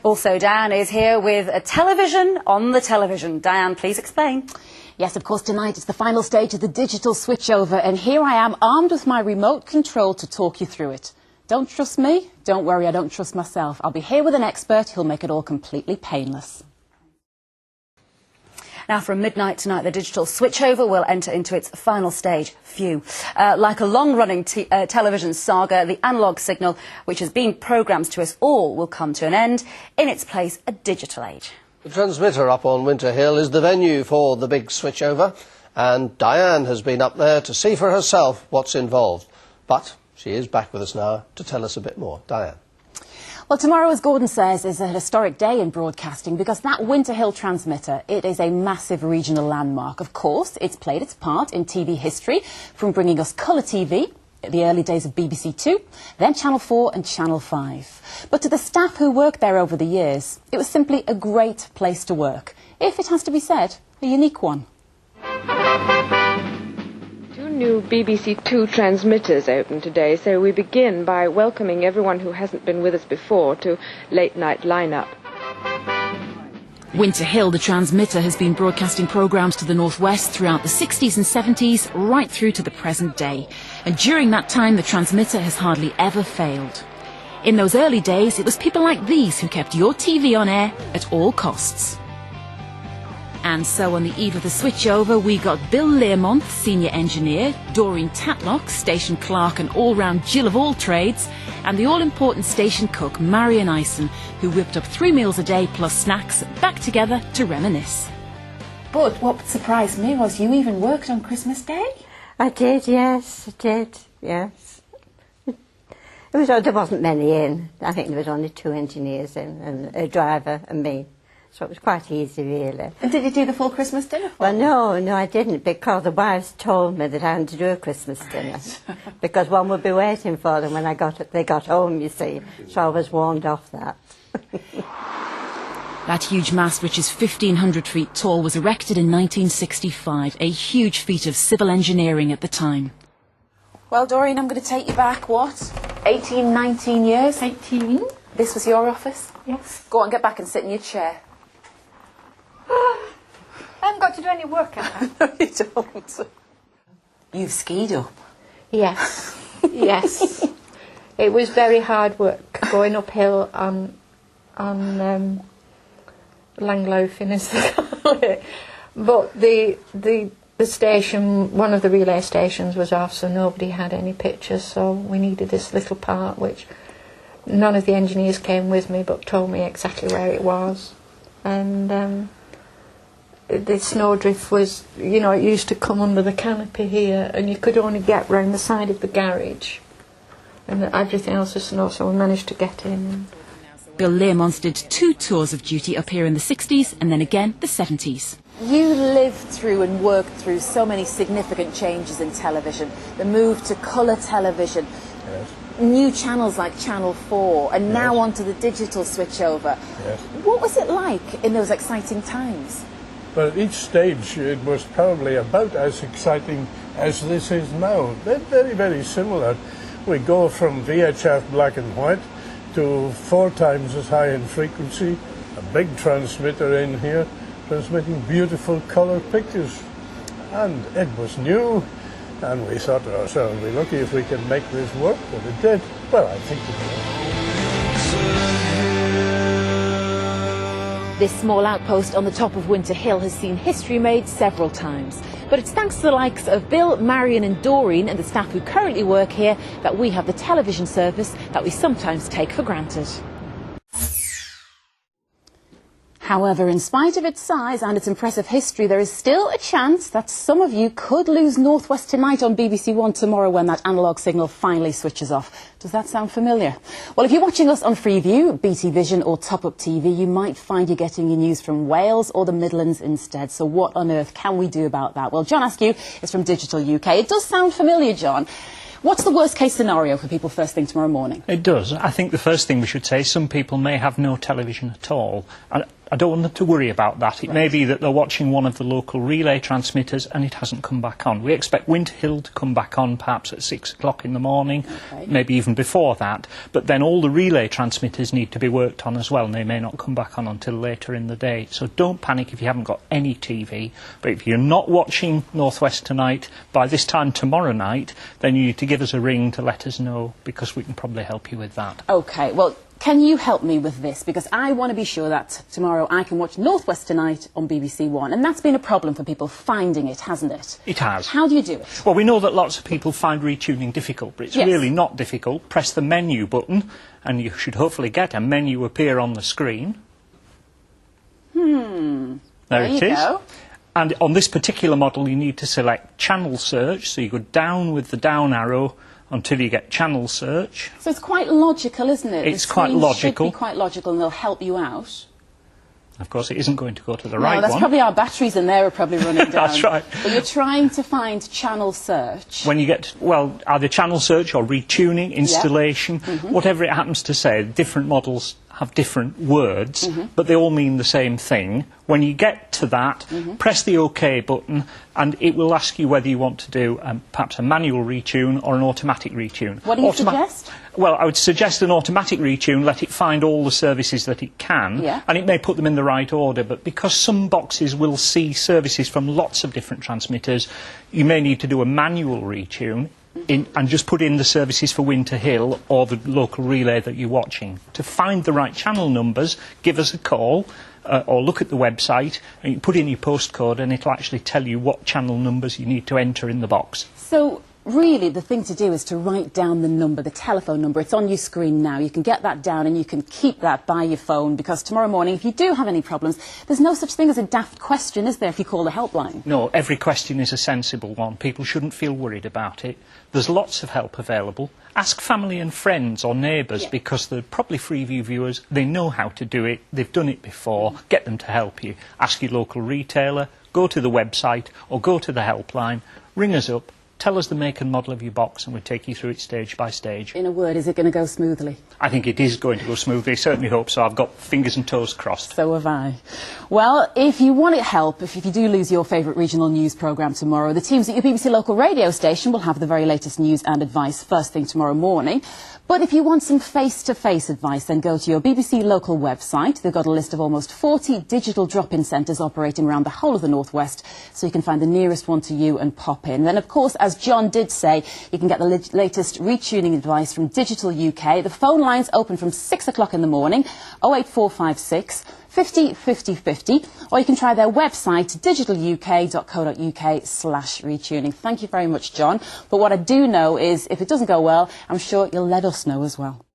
Also, Diane is here with a television on the television. Diane, please explain. Yes, of course, tonight it's the final stage of the digital switchover, and here I am armed with my remote control to talk you through it. Don't trust me? Don't worry, I don't trust myself. I'll be here with an expert who'll make it all completely painless. Now, from midnight tonight, the digital switchover will enter into its final stage. Phew. Like a long-running television saga, the analogue signal, which has been programmed to us all, will come to an end. In its place, a digital age. The transmitter up on Winter Hill is the venue for the big switchover, and Diane has been up there to see for herself what's involved. But she is back with us now to tell us a bit more. Diane. Well, tomorrow, as Gordon says, is a historic day in broadcasting because that Winter Hill transmitter, it is a massive regional landmark. Of course, it's played its part in TV history, from bringing us colour TV, the early days of BBC Two, then Channel 4 and Channel 5. But to the staff who worked there over the years, it was simply a great place to work. If it has to be said, a unique one. New BBC Two transmitters open today, so we begin by welcoming everyone who hasn't been with us before to Late Night Lineup. Winter Hill, the transmitter, has been broadcasting programmes to the northwest throughout the 60s and 70s, right through to the present day. And during that time, the transmitter has hardly ever failed. In those early days, it was people like these who kept your TV on air at all costs. And so on the eve of the switchover, we got Bill Learmonth, senior engineer, Doreen Tatlock, station clerk and all-round Jill of all trades, and the all-important station cook, Marion Ison, who whipped up 3 meals a day plus snacks, back together to reminisce. But what surprised me was you even worked on Christmas Day. I did, yes, There wasn't many in. I think there was only 2 engineers in, and a driver and me. So it was quite easy, really. And did you do the full Christmas dinner for them? Well, no, I didn't, because the wives told me that I had to do a Christmas dinner. Because one would be waiting for them when they got home, you see. So I was warned off that. That huge mast, which is 1,500 feet tall, was erected in 1965, a huge feat of civil engineering at the time. Well, Doreen, I'm going to take you back, what, 18, 19 years? 18. This was your office? Yes. Go on, get back and sit in your chair. I haven't got to do any work, have I? No, you don't. You've skied up. Yes, yes. It was very hard work going uphill on Langloafing, as they call it. But the station, one of the relay stations was off, so nobody had any pictures, so we needed this little part, which none of the engineers came with me but told me exactly where it was. And the snowdrift was, you know, it used to come under the canopy here, and you could only get round the side of the garage, and everything else was snow, so we managed to get in. Bill Learmonth did 2 tours of duty up here in the 60s and then again the 70s. You lived through and worked through so many significant changes in television. The move to colour television, yes. New channels like Channel 4, and now onto the digital switchover. Yes. What was it like in those exciting times? Well, at each stage it was probably about as exciting as this is now. They're very, very similar. We go from VHF black and white to 4 times as high in frequency, a big transmitter in here, transmitting beautiful colour pictures. And it was new, and we thought to ourselves, we're lucky if we can make this work, but it did. Well, I think it did. This small outpost on the top of Winter Hill has seen history made several times. But it's thanks to the likes of Bill, Marion and Doreen and the staff who currently work here that we have the television service that we sometimes take for granted. However, in spite of its size and its impressive history, there is still a chance that some of you could lose North West Tonight on BBC One tomorrow when that analogue signal finally switches off. Does that sound familiar? Well, if you're watching us on Freeview, BT Vision or Top Up TV, you might find you're getting your news from Wales or the Midlands instead. So what on earth can we do about that? Well, John Askew is from Digital UK. It does sound familiar, John. What's the worst case scenario for people first thing tomorrow morning? It does. I think the first thing we should say, some people may have no television at all. I don't want them to worry about that. It may be that they're watching one of the local relay transmitters and it hasn't come back on. We expect Winter Hill to come back on perhaps at 6 o'clock in the morning, maybe even before that. But then all the relay transmitters need to be worked on as well, and they may not come back on until later in the day. So don't panic if you haven't got any TV. But if you're not watching North West tonight, by this time tomorrow night, then you need to give us a ring to let us know, because we can probably help you with that. OK, well, can you help me with this? Because I want to be sure that tomorrow I can watch North West Tonight on BBC One. And that's been a problem for people finding it, hasn't it? It has. How do you do it? Well, we know that lots of people find retuning difficult, but it's really not difficult. Press the menu button, and you should hopefully get a menu appear on the screen. There it is. Go. And on this particular model, you need to select Channel Search. So you go down with the down arrow until you get Channel Search. So it's quite logical, isn't it? It's quite logical. Should be quite logical, and they'll help you out. Of course, it isn't going to go to the right one. No, that's probably our batteries in there are probably running down. That's right. But you're trying to find Channel Search. When you get, well, either Channel Search or retuning, installation, whatever it happens to say, different models have different words, but they all mean the same thing. When you get to that, press the OK button, and it will ask you whether you want to do perhaps a manual retune or an automatic retune. What do you suggest? Well, I would suggest an automatic retune, let it find all the services that it can, and it may put them in the right order, but because some boxes will see services from lots of different transmitters, you may need to do a manual retune. And just put in the services for Winter Hill or the local relay that you're watching. To find the right channel numbers, give us a call or look at the website, and you put in your postcode and it'll actually tell you what channel numbers you need to enter in the box. So really the thing to do is to write down the number, the telephone number. It's on your screen now. You can get that down and you can keep that by your phone, because tomorrow morning, if you do have any problems, there's no such thing as a daft question, is there, if you call the helpline? No, every question is a sensible one. People shouldn't feel worried about it. There's lots of help available. Ask family and friends or neighbours, because they're probably Freeview viewers. They know how to do it. They've done it before. Get them to help you. Ask your local retailer, go to the website or go to the helpline, ring us up, tell us the make and model of your box, and we'll take you through it stage by stage. In a word, is it going to go smoothly? I think it is going to go smoothly. I certainly hope so. I've got fingers and toes crossed. So have I. Well, if you want help, if you do lose your favourite regional news programme tomorrow, the teams at your BBC local radio station will have the very latest news and advice first thing tomorrow morning. But if you want some face-to-face advice, then go to your BBC local website. They've got a list of almost 40 digital drop-in centres operating around the whole of the North West, so you can find the nearest one to you and pop in. Then, of course, as John did say, you can get the latest retuning advice from Digital UK. The phone lines open from 6 o'clock in the morning, 08456 50 50 50, or you can try their website, digitaluk.co.uk/retuning. Thank you very much, John. But what I do know is, if it doesn't go well, I'm sure you'll let us know as well.